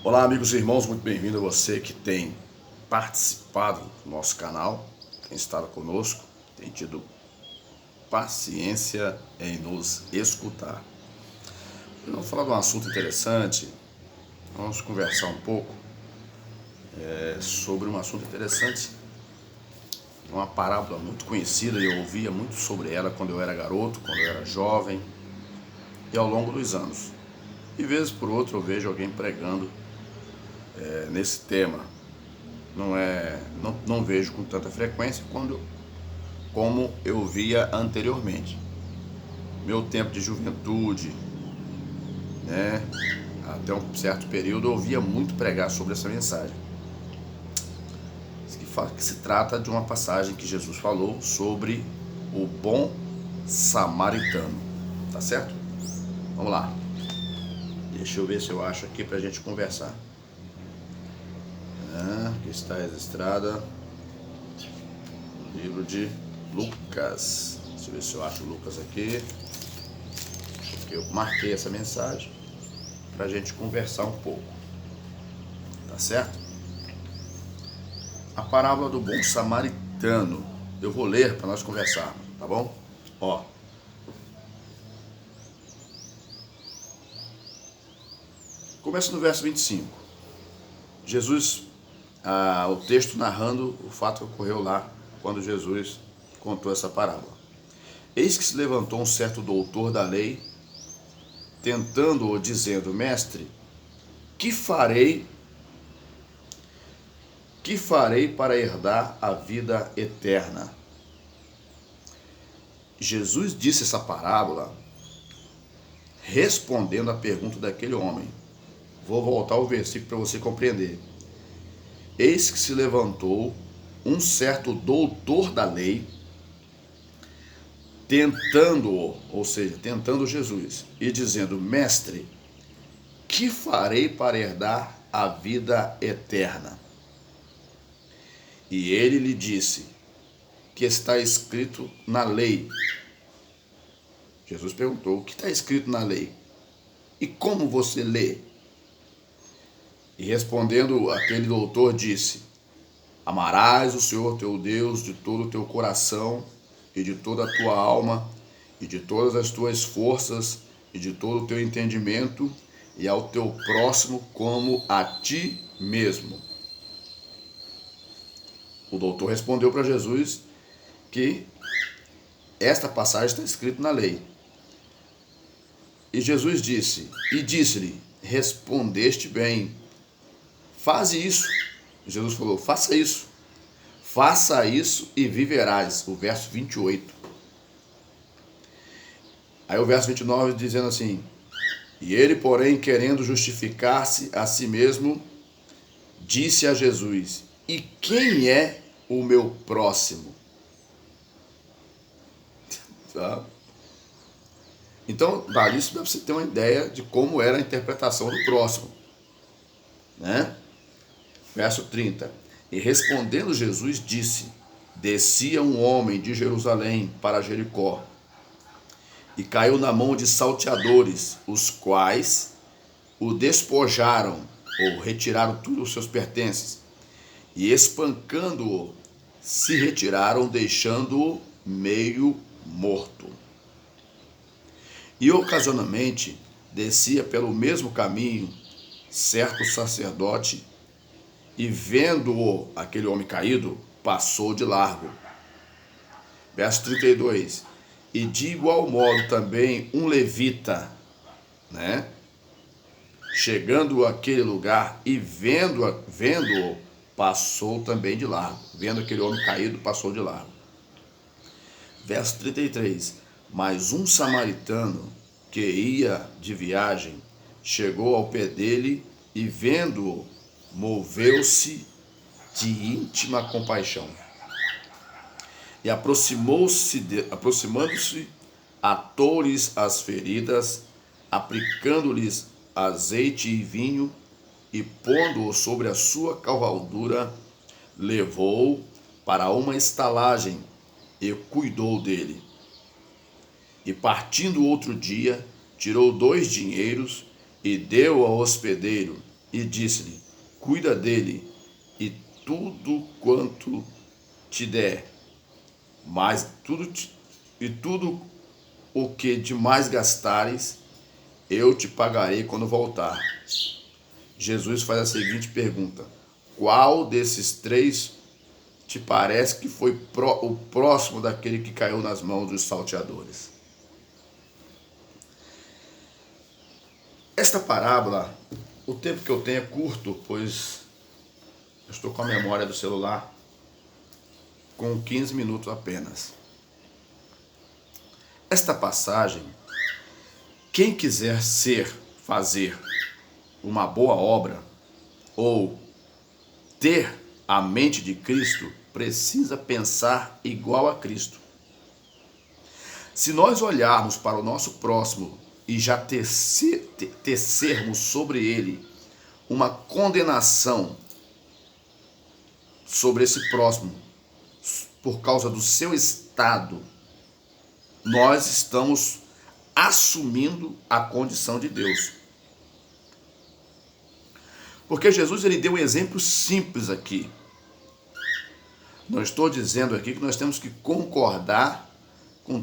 Olá, amigos e irmãos, muito bem-vindo a você que tem participado do nosso canal, tem estado conosco, tem tido paciência em nos escutar. Hoje vamos falar de um assunto interessante, vamos conversar um pouco sobre um assunto interessante, uma parábola muito conhecida e eu ouvia muito sobre ela quando eu era garoto, quando eu era jovem e ao longo dos anos. E vez por outra eu vejo alguém pregando nesse tema. Não vejo com tanta frequência como eu via anteriormente. Meu tempo de juventude, né, até um certo período eu ouvia muito pregar sobre essa mensagem. Que se trata de uma passagem que Jesus falou sobre o bom samaritano. Tá certo? Vamos lá. Deixa eu ver se eu acho aqui pra gente conversar. Aqui está registrada no livro de Lucas. Deixa eu ver se eu acho Lucas aqui. Porque eu marquei essa mensagem pra gente conversar um pouco. Tá certo? A parábola do bom samaritano. Eu vou ler para nós conversarmos, tá bom? Ó. Começa no verso 25. Jesus, o texto narrando o fato que ocorreu lá quando Jesus contou essa parábola. Eis que se levantou um certo doutor da lei, tentando-o, dizendo: Mestre, que farei para herdar a vida eterna? Jesus disse essa parábola respondendo à pergunta daquele homem. Vou voltar ao versículo para você compreender. Eis que se levantou um certo doutor da lei, tentando-o, ou seja, tentando Jesus, e dizendo: Mestre, que farei para herdar a vida eterna? E ele lhe disse: que está escrito na lei. Jesus perguntou: o que está escrito na lei? E como você lê? E respondendo, aquele doutor disse: Amarás o Senhor teu Deus de todo o teu coração e de toda a tua alma e de todas as tuas forças e de todo o teu entendimento, e ao teu próximo como a ti mesmo. O doutor respondeu para Jesus que esta passagem está escrita na lei. E Jesus disse-lhe: respondeste bem, faze isso. Jesus falou: faça isso e viverás. O verso 28. Aí o verso 29 dizendo assim: e ele, porém, querendo justificar-se a si mesmo, disse a Jesus: e quem é o meu próximo? Tá? Então, dali isso dá para você ter uma ideia de como era a interpretação do próximo, né? Verso 30. E respondendo Jesus disse: descia um homem de Jerusalém para Jericó, e caiu na mão de salteadores, os quais o despojaram, ou retiraram todos os seus pertences, e espancando-o, se retiraram, deixando-o meio morto. E ocasionalmente descia pelo mesmo caminho certo sacerdote, e vendo-o, aquele homem caído, passou de largo. Verso 32. E de igual modo também um levita, né? Chegando àquele lugar e vendo-o, passou também de largo. Vendo aquele homem caído, passou de largo. Verso 33. Mas um samaritano que ia de viagem chegou ao pé dele e vendo-o, moveu-se de íntima compaixão. E aproximando-se, atou-lhes as feridas, aplicando-lhes azeite e vinho, e pondo-o sobre a sua cavalgadura, levou-o para uma estalagem e cuidou dele. E partindo outro dia, tirou 2 dinheiros e deu ao hospedeiro, e disse-lhe: cuida dele, e tudo quanto te der, mas tudo o que demais gastares, eu te pagarei quando voltar. Jesus faz a seguinte pergunta: qual desses três te parece que foi o próximo daquele que caiu nas mãos dos salteadores? Esta parábola, o tempo que eu tenho é curto, pois eu estou com a memória do celular com 15 minutos apenas. Esta passagem, quem quiser fazer uma boa obra ou ter a mente de Cristo, precisa pensar igual a Cristo. Se nós olharmos para o nosso próximo e já tecermos sobre ele uma condenação sobre esse próximo por causa do seu estado, nós estamos assumindo a condição de Deus. Porque Jesus ele deu um exemplo simples aqui. Não estou dizendo aqui que nós temos que concordar com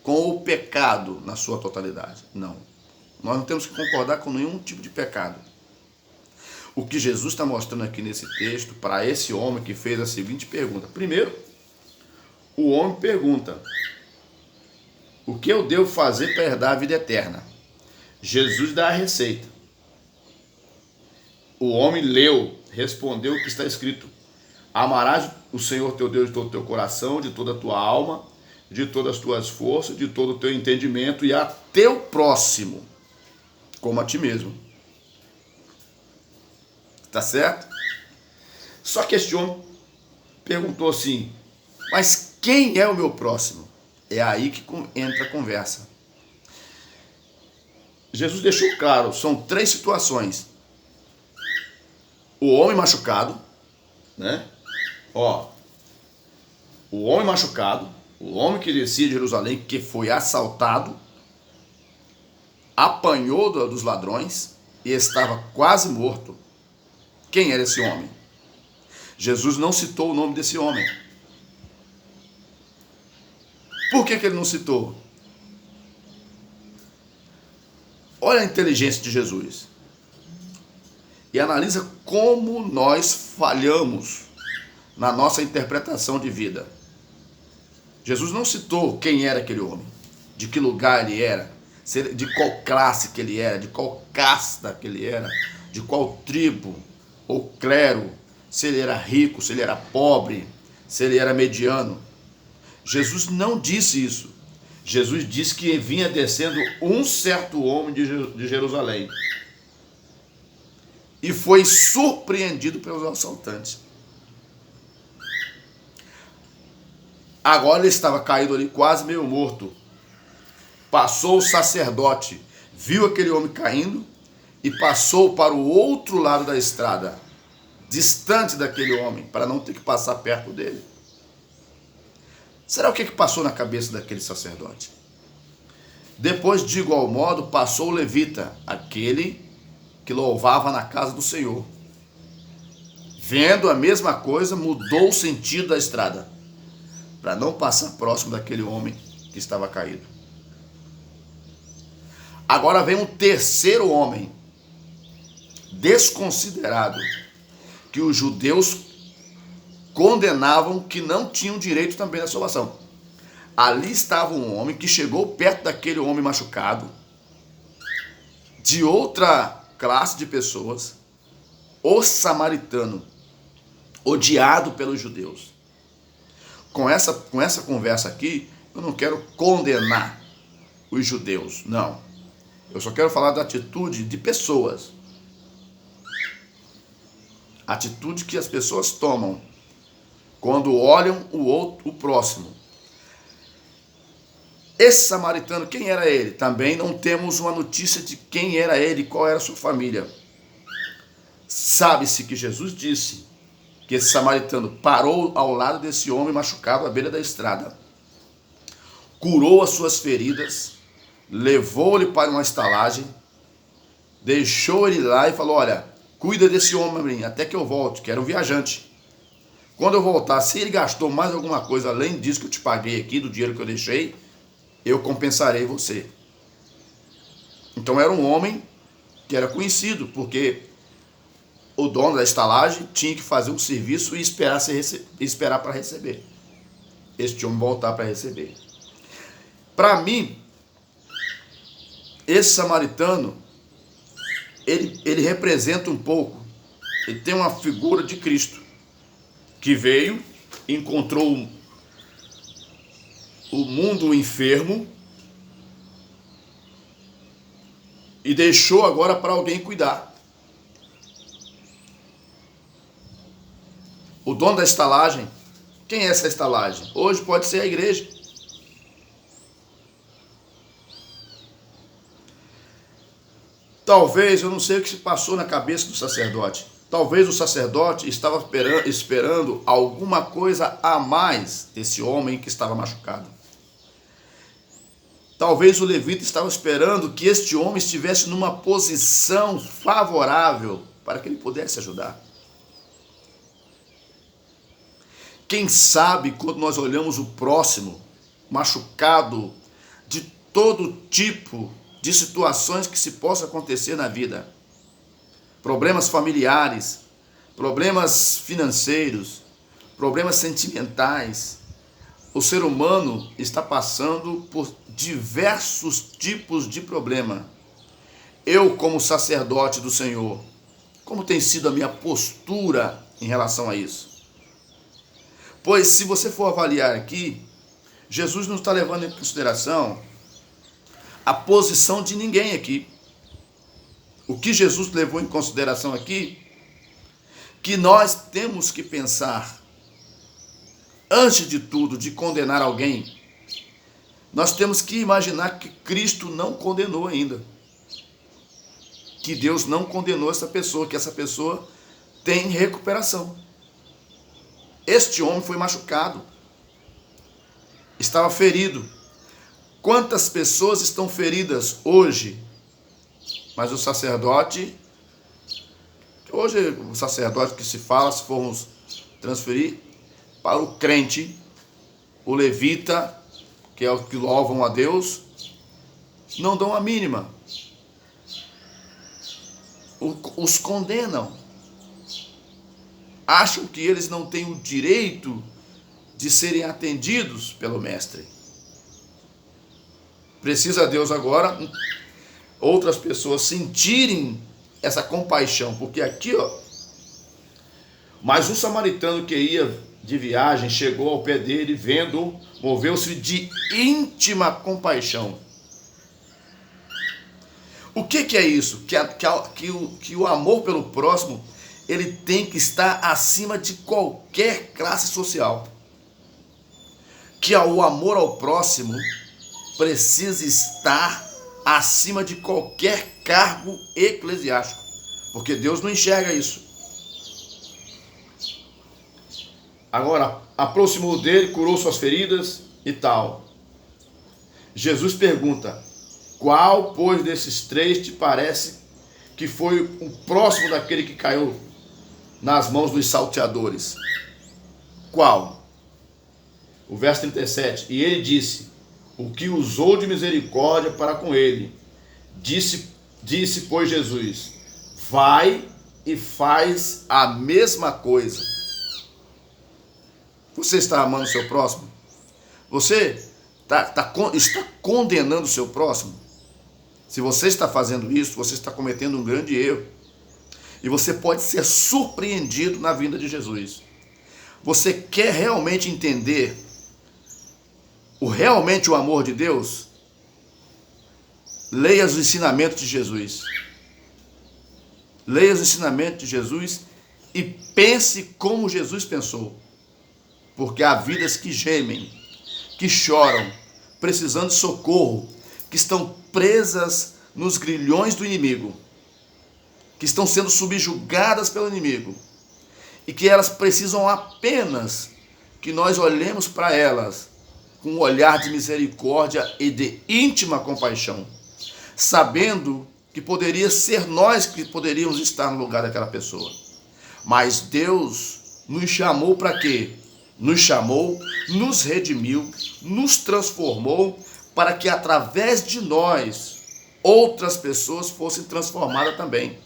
com o pecado na sua totalidade. Não. Nós não temos que concordar com nenhum tipo de pecado. O que Jesus está mostrando aqui nesse texto para esse homem que fez a seguinte pergunta. Primeiro, o homem pergunta: o que eu devo fazer para herdar a vida eterna? Jesus dá a receita. O homem leu, respondeu o que está escrito: amarás o Senhor teu Deus de todo o teu coração, de toda a tua alma, de todas as tuas forças, de todo o teu entendimento, e a teu próximo como a ti mesmo. Tá certo? Só que este homem perguntou assim: mas quem é o meu próximo? É aí que entra a conversa. Jesus deixou claro, são três situações. O homem machucado, né? O homem machucado, o homem que descia de Jerusalém, que foi assaltado, apanhou dos ladrões e estava quase morto. Quem era esse homem? Jesus não citou o nome desse homem. Por que ele não citou? Olha a inteligência de Jesus. E analisa como nós falhamos na nossa interpretação de vida. Jesus não citou quem era aquele homem, de que lugar ele era, de qual classe que ele era, de qual casta que ele era, de qual tribo ou clero, se ele era rico, se ele era pobre, se ele era mediano. Jesus não disse isso. Jesus disse que vinha descendo um certo homem de Jerusalém e foi surpreendido pelos assaltantes. Agora ele estava caído ali, quase meio morto. Passou o sacerdote, viu aquele homem caindo e passou para o outro lado da estrada, distante daquele homem, para não ter que passar perto dele. Será o que passou na cabeça daquele sacerdote? Depois, de igual modo, passou o levita, aquele que louvava na casa do Senhor. Vendo a mesma coisa, mudou o sentido da estrada, para não passar próximo daquele homem que estava caído. Agora vem um terceiro homem, desconsiderado, que os judeus condenavam que não tinham direito também à salvação. Ali estava um homem que chegou perto daquele homem machucado, de outra classe de pessoas, o samaritano, odiado pelos judeus. Com essa conversa aqui, eu não quero condenar os judeus, não. Eu só quero falar da atitude de pessoas. Atitude que as pessoas tomam quando olham o próximo. Esse samaritano, quem era ele? Também não temos uma notícia de quem era ele, qual era a sua família. Sabe-se que Jesus disse que esse samaritano parou ao lado desse homem machucado à beira da estrada, curou as suas feridas, levou-lhe para uma estalagem, deixou ele lá e falou: olha, cuida desse homem até que eu volte, que era um viajante. Quando eu voltar, se ele gastou mais alguma coisa além disso que eu te paguei aqui, do dinheiro que eu deixei, eu compensarei você. Então era um homem que era conhecido, porque o dono da estalagem tinha que fazer um serviço e esperar para receber. Este homem voltar para receber. Para mim, esse samaritano, ele representa um pouco, ele tem uma figura de Cristo, que veio, encontrou o mundo enfermo e deixou agora para alguém cuidar. O dono da estalagem, quem é essa estalagem? Hoje pode ser a igreja. Talvez, eu não sei o que se passou na cabeça do sacerdote. Talvez o sacerdote estava esperando alguma coisa a mais desse homem que estava machucado. Talvez o levita estava esperando que este homem estivesse numa posição favorável para que ele pudesse ajudar. Quem sabe, quando nós olhamos o próximo machucado de todo tipo de situações que se possa acontecer na vida, problemas familiares, problemas financeiros, problemas sentimentais, o ser humano está passando por diversos tipos de problema. Eu, como sacerdote do Senhor, como tem sido a minha postura em relação a isso? Pois se você for avaliar aqui, Jesus não está levando em consideração a posição de ninguém aqui. O que Jesus levou em consideração aqui, que nós temos que pensar, antes de tudo, de condenar alguém, nós temos que imaginar que Cristo não condenou ainda. Que Deus não condenou essa pessoa, que essa pessoa tem recuperação. Este homem foi machucado, estava ferido. Quantas pessoas estão feridas hoje? Mas o sacerdote, hoje o sacerdote que se fala, se formos transferir para o crente, o levita, que é o que louvam a Deus, não dão a mínima. Os condenam. Acham que eles não têm o direito de serem atendidos pelo mestre. Precisa Deus agora outras pessoas sentirem essa compaixão, porque aqui, mas o samaritano que ia de viagem chegou ao pé dele, vendo, moveu-se de íntima compaixão. O que é isso? Que o amor pelo próximo, ele tem que estar acima de qualquer classe social. Que o amor ao próximo precisa estar acima de qualquer cargo eclesiástico, porque Deus não enxerga isso. Agora, aproximou dele, curou suas feridas e tal. Jesus pergunta: qual, pois, desses três te parece que foi o próximo daquele que caiu nas mãos dos salteadores? Qual? O verso 37, e ele disse: o que usou de misericórdia para com ele. Disse, pois, Jesus: vai e faz a mesma coisa. Você está amando o seu próximo? Você está condenando o seu próximo? Se você está fazendo isso, você está cometendo um grande erro. E você pode ser surpreendido na vinda de Jesus. Você quer realmente entender realmente o amor de Deus? Leia os ensinamentos de Jesus. Leia os ensinamentos de Jesus e pense como Jesus pensou. Porque há vidas que gemem, que choram, precisando de socorro, que estão presas nos grilhões do inimigo, que estão sendo subjugadas pelo inimigo, e que elas precisam apenas que nós olhemos para elas com um olhar de misericórdia e de íntima compaixão, sabendo que poderia ser nós que poderíamos estar no lugar daquela pessoa. Mas Deus nos chamou para quê? Nos chamou, nos redimiu, nos transformou para que através de nós outras pessoas fossem transformadas também.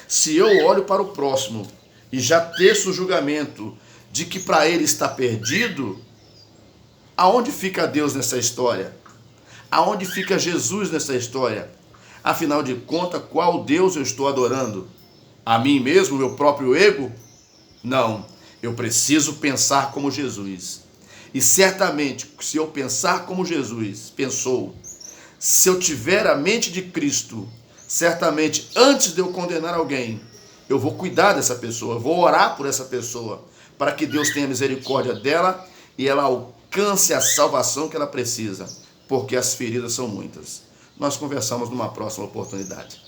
Se eu olho para o próximo e já teço o julgamento de que para ele está perdido, aonde fica Deus nessa história? Aonde fica Jesus nessa história? Afinal de contas, qual Deus eu estou adorando? A mim mesmo, meu próprio ego? Não, eu preciso pensar como Jesus. E certamente, se eu pensar como Jesus pensou, se eu tiver a mente de Cristo, certamente, antes de eu condenar alguém, eu vou cuidar dessa pessoa, vou orar por essa pessoa, para que Deus tenha misericórdia dela e ela alcance a salvação que ela precisa, porque as feridas são muitas. Nós conversamos numa próxima oportunidade.